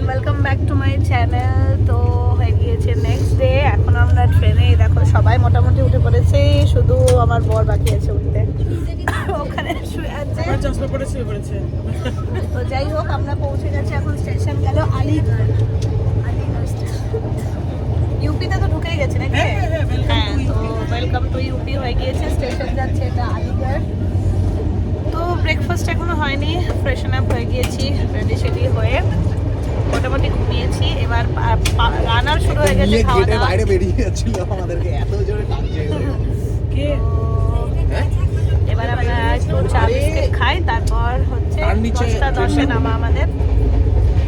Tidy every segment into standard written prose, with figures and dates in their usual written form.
Welcome back to my channel. তো হয়ে গিয়েছে নেক্সট ডে। এখন আমরা ট্রেনে, দেখো সবাই মোটামুটি উঠে পড়েছে, শুধু আমার বর বাকি আছে উঠতে, ওখানে শুয়ে আছে। তো যাই হোক, আমরা পৌঁছে গেছি এখন। স্টেশন গেল আলিগড়। ইউপিতে তো ঢুকেই গেছে নাকি? হ্যাঁ, তো ওয়েলকাম টু ইউপি হয়ে গিয়েছে। স্টেশন যাচ্ছে এটা আলিগড়। তো ব্রেকফাস্ট এখনো হয়নি, ফ্রেশন আপ হয়ে গিয়েছি, রেডি সেডি হয়ে মোটামুটি ঘুমিয়েছি। এবার রান্নার শুরু হয়ে গেছে, খাওয়া দাওয়া। বাইরে বেরিয়ে যাচ্ছিল, আমাদেরকে এত জোরে টানছে। এবার আমরা একটু চা বিস্কিট খাই, তারপর হচ্ছে 10টা 10-এ নামা আমাদের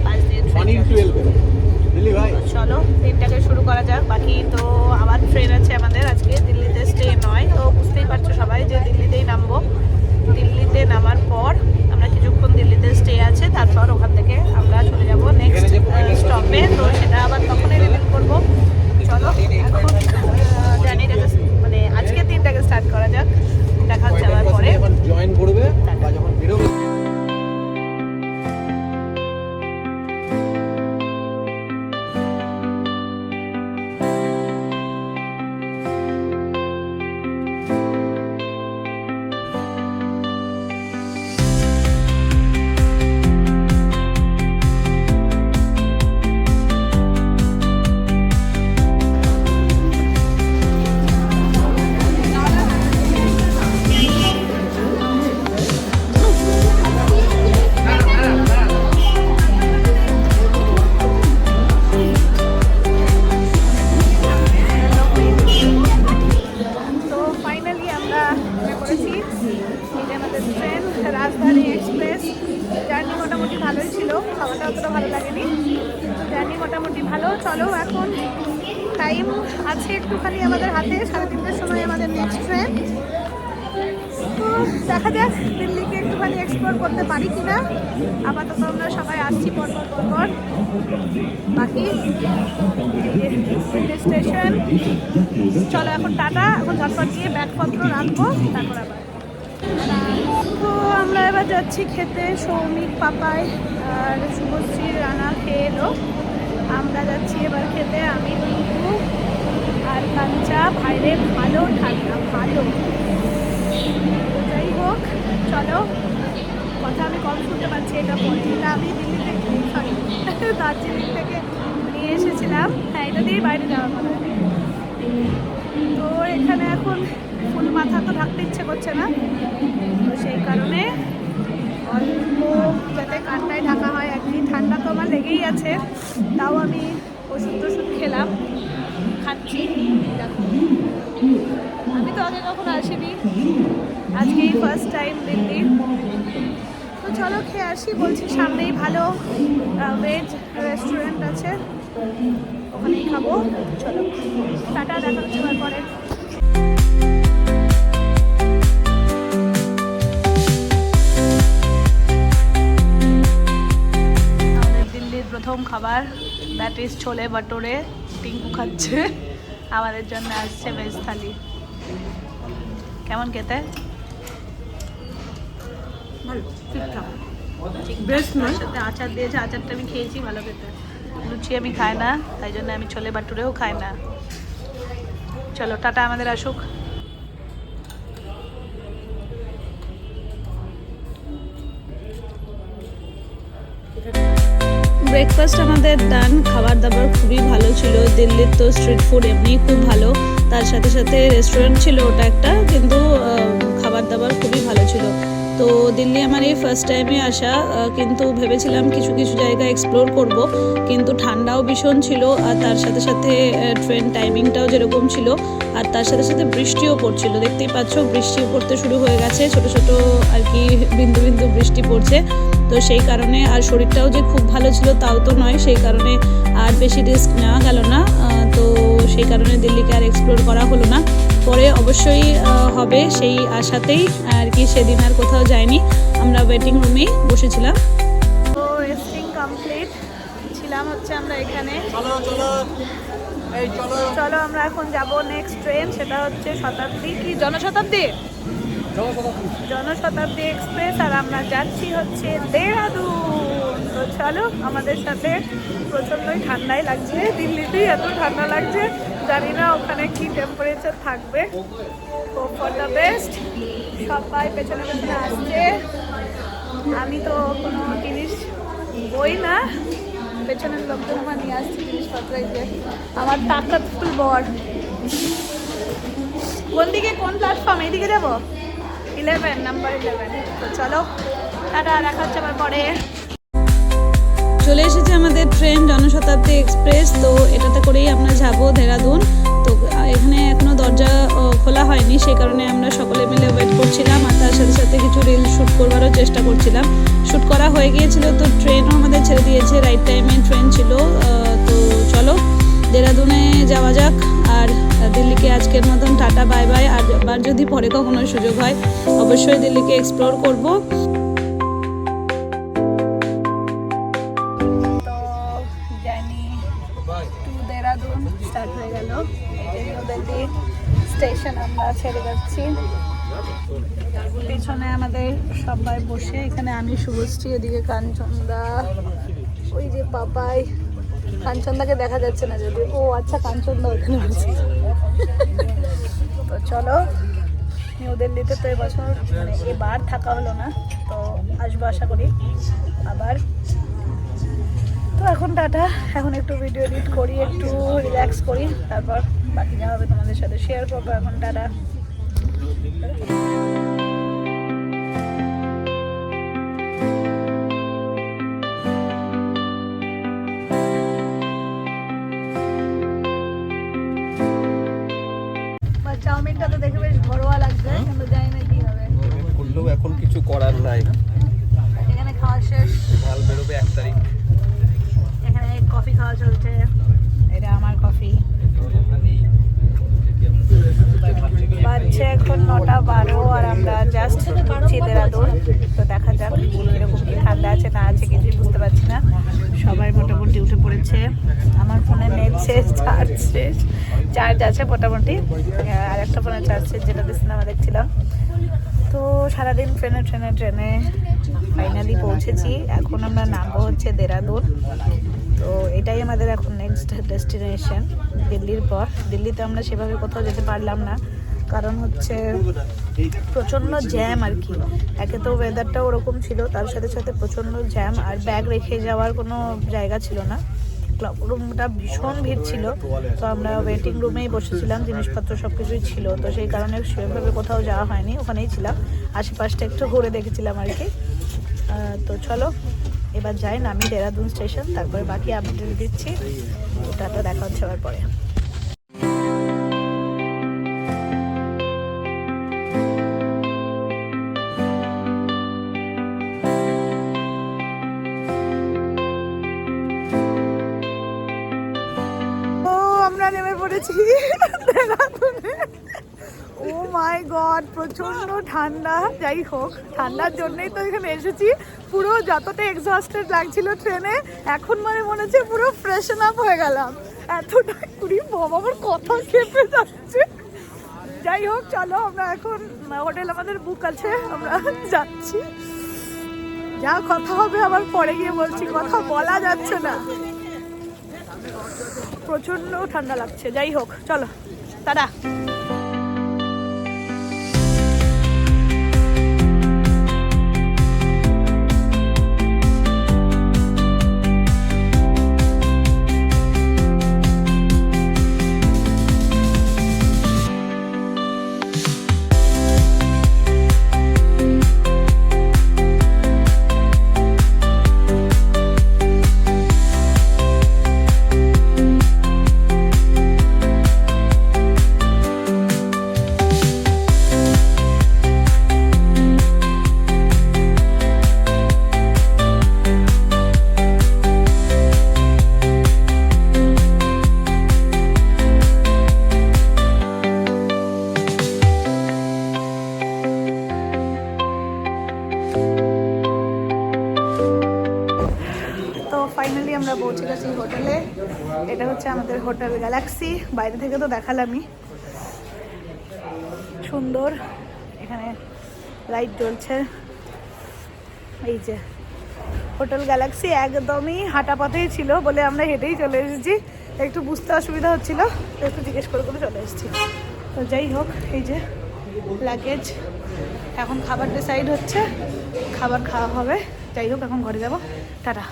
5 দিয়ে ট্রেন। চলো ট্রেনটাকে শুরু করা যাক। বাকি তো আবার ট্রেন আছে আমাদের আজকে, দিল্লিতে স্টে নয়। তো বুঝতেই পারছো সবাই যে দিল্লিতেই নামবো। দিল্লিতে নামার পর আমরা কিছুক্ষণ দিল্লিতে স্টে আছে, তারপর ওখান থেকে আমরা চলে যাব নেক্সট স্টপে। তো সেটা আবার তখনই রিভিল করবো। চলো এখন জার্নিটাকে, মানে আজকের দিনটাকে স্টার্ট করা যাক। দেখা হচ্ছে আবার পরে। জয়েন করবে বা যখন বেরোবে। রাজধানী এক্সপ্রেস। জার্নি মোটামুটি ভালোই ছিল, খাওয়াটা অতটা ভালো লাগেনি, জার্নি মোটামুটি ভালো। চলো এখন টাইম আছে একটুখানি আমাদের হাতে, 3:30টার সময় আমাদের নেক্সট ট্রেন। তো দেখা যাক দিল্লিকে একটুখানি এক্সপ্লোর করতে পারি কিনা। আপাতত আমরা সবাই আসছি পরপর। বাকি দিল্লি স্টেশন। চলো এখন টাটা, এখন ঝটপট গিয়ে ব্যাগপত্র রাখবো, তারপর আবার। তো আমরা এবার যাচ্ছি খেতে। সৌমিক, পাপাই আর শুভশ্রী, রানা খেয়ে এলো। আমরা যাচ্ছি এবার খেতে, আমি, টিঙ্কু আর কাঞ্চা। বাইরে ভালো ঠান্ডা, ভালো। যাই হোক চলো, কথা আমি কম শুনতে পাচ্ছি, এটা পরে। এটা আমি দিল্লি থেকে, সরি দার্জিলিং থেকে নিয়ে এসেছিলাম। হ্যাঁ, এটা দিয়েই বাইরে যাওয়ার কথা। তো এখানে এখন ফুল মাথা তো ঢাকতে ইচ্ছে করছে না, তো সেই কারণে অল্প যাতে কানটায় ঢাকা হয় আর কি। ঠান্ডা তো আমার লেগেই আছে, তাও আমি ওষুধ খেলাম, খাচ্ছি। দেখো আমি তো আগে কখনো আসিনি, আজকেই ফার্স্ট টাইম দিল্লি। তো চলো খেয়ে আসি। বলছি সামনেই ভালো ভেজ রেস্টুরেন্ট আছে, ওখানেই খাবো। চলো টাটা, দেখা হচ্ছে পরে। প্রথম খাবার, দ্যাট ইজ ছোলে ভাটুরে। টিঙ্কু খাচ্ছে, আমাদের জন্য আসছে ভেজ থালি। কেমন খেতে? সাথে আচার দিয়েছে, আচারটা আমি খেয়েছি, ভালো খেতে। লুচি আমি খাই না, তাই জন্য আমি ছোলে ভাটুরেও খাই না। চলো টাটা, আমাদের আসুক। ব্রেকফাস্ট আমাদের ডান। খাবার দাবার খুবই ভালো ছিল। দিল্লির তো স্ট্রিট ফুড এমনিই খুব ভালো, তার সাথে সাথে রেস্টুরেন্ট ছিল ওটা একটা, কিন্তু খাবার দাবার খুবই ভালো ছিল। তো দিল্লি আমার এই ফার্স্ট টাইমে আসা, কিন্তু ভেবেছিলাম কিছু কিছু জায়গা এক্সপ্লোর করব, কিন্তু ঠান্ডাও ভীষণ ছিল, আর তার সাথে সাথে ট্রেন টাইমিংটাও যেরকম ছিল, আর তার সাথে সাথে বৃষ্টিও পড়ছিল। দেখতেই পাচ্ছ বৃষ্টি পড়তে শুরু হয়ে গেছে, ছোট ছোট আর কি বিন্দু বিন্দু বৃষ্টি পড়ছে। তো সেই কারণে, আর শরীরটাও যে খুব ভালো ছিল তাও তো নয়, সেই কারণে আর বেশি রিস্ক নেওয়া গেল না। তো সেই কারণে দিল্লিকে আর এক্সপ্লোর করা হলো না। পরে অবশ্যই হবে সেই আশাতেই আর কি, সেদিন আর কোথাও যাইনি, আমরা ওয়েটিং রুমেই বসেছিলাম। তো রেস্টিং কমপ্লিট ছিলাম হচ্ছে আমরা এখানে। চলো আমরা এখন যাব নেক্সট ট্রেন, সেটা হচ্ছে শতাব্দী, কি জনশতাব্দী, জনশতাব্দী এক্সপ্রেস। আর আমরা যাচ্ছি হচ্ছে দেহরাদুন। তো তো চলো আমাদের সাথে। প্রচণ্ডই ঠান্ডাই লাগছে, দিল্লিতেই এত ঠান্ডা লাগছে, জানি না ওখানে কি টেম্পারেচার থাকবে। তো ফর দ্য বেস্ট, সবাই পেছনে পেছনে আসছে। আমি তো কোনো জিনিস বই না, পেছনের লোকজন আমার নিয়ে আসছে জিনিসপত্র। এই যে আমার তাকাতফুল বর। কোন দিকে, কোন প্ল্যাটফর্ম? এইদিকে যাবো, 11, নাম্বার 11। তো চলো টাটা, দেখা হচ্ছে আবার পরে। চলে এসেছে আমাদের ট্রেন জনশতাব্দী এক্সপ্রেস। তো এটাতে করেই আমরা যাব দেহরাদুন। তো এখানে এখনো দরজা খোলা হয়নি, সেই কারণে আমরা সকলে মিলে ওয়েট করছিলাম, আর তার সাথে সাথে কিছু রিল শ্যুট করবারও চেষ্টা করছিলাম। শ্যুট করা হয়ে গিয়েছিল, তো ট্রেনও আমাদের ছেড়ে দিয়েছে, রাইট টাইমে ট্রেন ছিল। তো চলো দেহরাদুনে যাওয়া যাক। আর দিল্লিকে আজকের মতন টাটা বাই বাই। আর আবার যদি পরে কখনো সুযোগ হয় অবশ্যই দিল্লিকে এক্সপ্লোর করব। তো জার্নি টু দেহরাদুন স্টার্ট হয়ে গেল। নিউ দিল্লি স্টেশন আমরা ছেড়ে যাচ্ছি। পেছনে আমাদের সবাই বসে, এখানে আমি শুভশ্রী, এদিকে কাঞ্চনদা, ওই যে পাপাই। কাঞ্চনদাকে দেখা যাচ্ছে না যদি, ও আচ্ছা কাঞ্চনদা ওখানে আছে। তো চলো, নিউ দিল্লিতে তো এবছর মানে এবার থাকা হলো না, তো আসবো আশা করি আবার। তো এখন টাটা, এখন একটু ভিডিও এডিট করি, একটু রিল্যাক্স করি, তারপর বাকি যা হবে তোমাদের সাথে শেয়ার করবো। এখন টাটা। চাউমিনটা তো দেখে বেশ ঘরোয়া লাগছে, কিন্তু জানি না কি হবে। করলেও এখন কিছু করার নাই, এখানে খাওয়া শেষ, মাল বেরোবে 1 তারিখ। এখানে কফি খাওয়া চলছে, এটা আমার কফি। বাজছে এখন 9:12, আর আমরা জাস্ট ঢুকছি দেহরাদুন। তো দেখা যাক এরকম কি ঠান্ডা আছে না আছে কিছুই বুঝতে পারছি না। সবাই মোটামুটি উঠে পড়েছে। আমার ফোনে নেট শেষ, চার্জ আছে মোটামুটি, আর একটা ফোনে চার্জ শেষ, যেটাতে সিনেমা দেখছিলাম। তো সারাদিন ট্রেনে ফাইনালি পৌঁছেছি। এখন আমরা নামবো হচ্ছে দেহরাদুন। তো এটাই আমাদের এখন নেক্সট ডেস্টিনেশন দিল্লির পর। দিল্লিতে আমরা সেভাবে কোথাও যেতে পারলাম না, কারণ হচ্ছে প্রচণ্ড জ্যাম আর কি। একে তো ওয়েদারটা ওরকম ছিল, তার সাথে সাথে প্রচণ্ড জ্যাম, আর ব্যাগ রেখে যাওয়ার কোনো জায়গা ছিল না। ক্লাব রুমটা ভীষণ ভিড় ছিল, তো আমরা ওয়েটিং রুমেই বসেছিলাম, জিনিসপত্র সব কিছুই ছিল। তো সেই কারণে সেভাবে কোথাও যাওয়া হয়নি, ওখানেই ছিলাম, আশেপাশটা একটু ঘুরে দেখেছিলাম আর কি। তো চলো এবার যাই, নামি দেহরাদুন স্টেশন, তারপরে বাকি আপডেট দিচ্ছি। ওটাটা দেখা হচ্ছে আবার পরে। আমরা নেমে পড়েছি দেহরাদুনে। ও মাই গড, প্রচন্ড ঠান্ডা। যাই হোক, ঠান্ডার জন্যই তো এখানে এসেছি। পুরো যতটা এক্সহস্টেড লাগছিল ট্রেনে, এখন মানে মনে হচ্ছে পুরো ফ্রেশন আপ হয়ে গেলাম। এতটা কুড়ি বাবা, আমার কথা খেপে যাচ্ছে। যাই হোক চলো, আমরা এখন হোটেল আমাদের বুক আছে, আমরা যাচ্ছি। যা কথা হবে আবার পরে গিয়ে বলছি, কথা বলা যাচ্ছে না, প্রচন্ড ঠান্ডা লাগছে। যাই হোক চলো টাটা। ফাইনালি আমরা পৌঁছে গেছি হোটেলে। এটা হচ্ছে আমাদের হোটেল গ্যালাক্সি, বাইরে থেকে তো দেখালামই, সুন্দর। এখানে লাইট জ্বলছে, এই যে হোটেল গ্যালাক্সি একদমই হাঁটা পথেই ছিল বলে আমরা হেঁটেই চলে এসেছি। একটু বুঝতে অসুবিধা হচ্ছিল, তো একটু জিজ্ঞেস করে করে চলে এসেছি। তো যাই হোক, এই যে লাগেজ, এখন খাবার ডিসাইড হচ্ছে, খাবার খাওয়া হবে। যাই হোক, এখন ঘরে যাব। টাটা।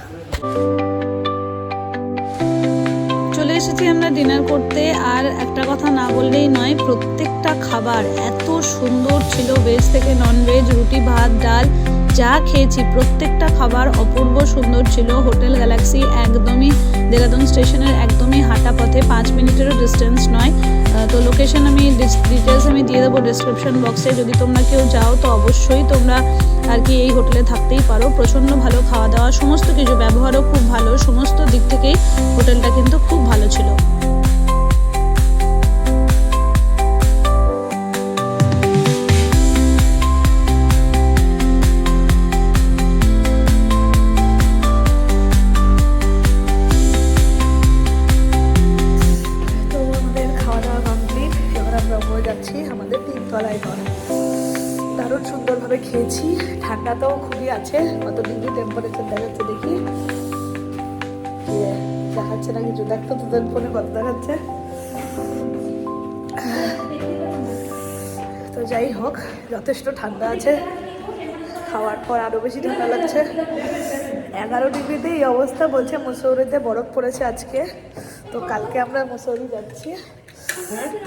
চলে এসেছি আমরা ডিনার করতে। আর একটা কথা না বললেই নয়, প্রত্যেকটা খাবার এত সুন্দর ছিল, ভেজ থেকে নন ভেজ, রুটি ভাত ডাল যা খেয়েছি প্রত্যেকটা খাবার অপূর্ব সুন্দর ছিল। হোটেল গ্যালাক্সি একদমই দেরাদুন স্টেশনের একদমই হাঁটা পথে, 5 মিনিটেরও ডিস্টেন্স নয়। তো লোকেশন আমি ডিটেলস আমি দিয়ে দেবো ডিসক্রিপশন বক্সে। যদি তোমরা কেউ যাও তো অবশ্যই তোমরা আর কি এই হোটেলে থাকতেই পারো। প্রচণ্ড ভালো খাওয়া দাওয়া, সমস্ত কিছু, ব্যবহারও খুব ভালো, সমস্ত দিক থেকেই হোটেলটা কিন্তু খুব ভালো ছিল। আমাদের 3 তলায় ঘর, দারুণ সুন্দরভাবে খেয়েছি। ঠান্ডাটাও খুবই আছে। কত ডিগ্রি টেম্পারেচার দেখাচ্ছে দেখি, দেখাচ্ছে না কিছু? দেখতো তোদের ফোনে কত দেখাচ্ছে। তো যাই হোক, যথেষ্ট ঠান্ডা আছে। খাওয়ার পর আরও বেশি ঠান্ডা লাগছে। 11 ডিগ্রিতে এই অবস্থা। বলছে মুসৌরিতে বরফ পড়েছে আজকে। তো কালকে আমরা মুসৌরি যাচ্ছি,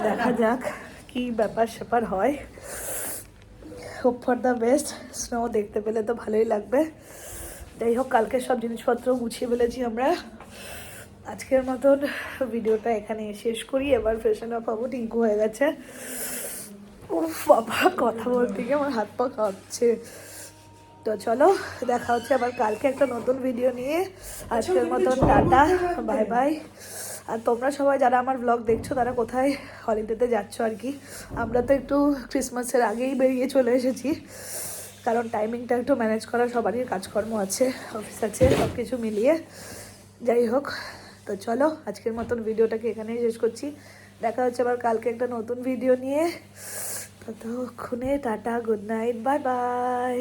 দেখা যাক কি ব্যাপার স্যাপার হয়। Hope for the best. Snow দেখতে পেলে তো ভালোই লাগবে। যাই হোক, কালকে সব জিনিসপত্র গুছিয়ে ফেলেছি আমরা। আজকের মতন ভিডিওটা এখানে শেষ করি। এবার ফ্রেশন আপ হবো, টিঙ্কু হয়ে গেছে। উফ বাবা, কথা বলতে গিয়ে আমার হাত পা কাঁপছে। তো চলো, দেখা হচ্ছে আবার কালকে একটা নতুন ভিডিও নিয়ে। আজকের মতন টাটা, বাই বাই। আর তোমরা সবাই যারা আমার ব্লগ দেখছো তারা কোথায় হলিডেতে যাচ্ছ আর কি। আমরা তো একটু ক্রিসমাসের আগেই বেরিয়ে চলে এসেছি, কারণ টাইমিংটা একটু ম্যানেজ করা সবারই কাজকর্ম আছে, অফিস আছে, সব কিছু মিলিয়ে। যাই হোক, তো চলো আজকের মতন ভিডিওটাকে এখানেই শেষ করছি। দেখা হচ্ছে আবার কালকে একটা নতুন ভিডিও নিয়ে। ততক্ষণে tata, good night, bye bye.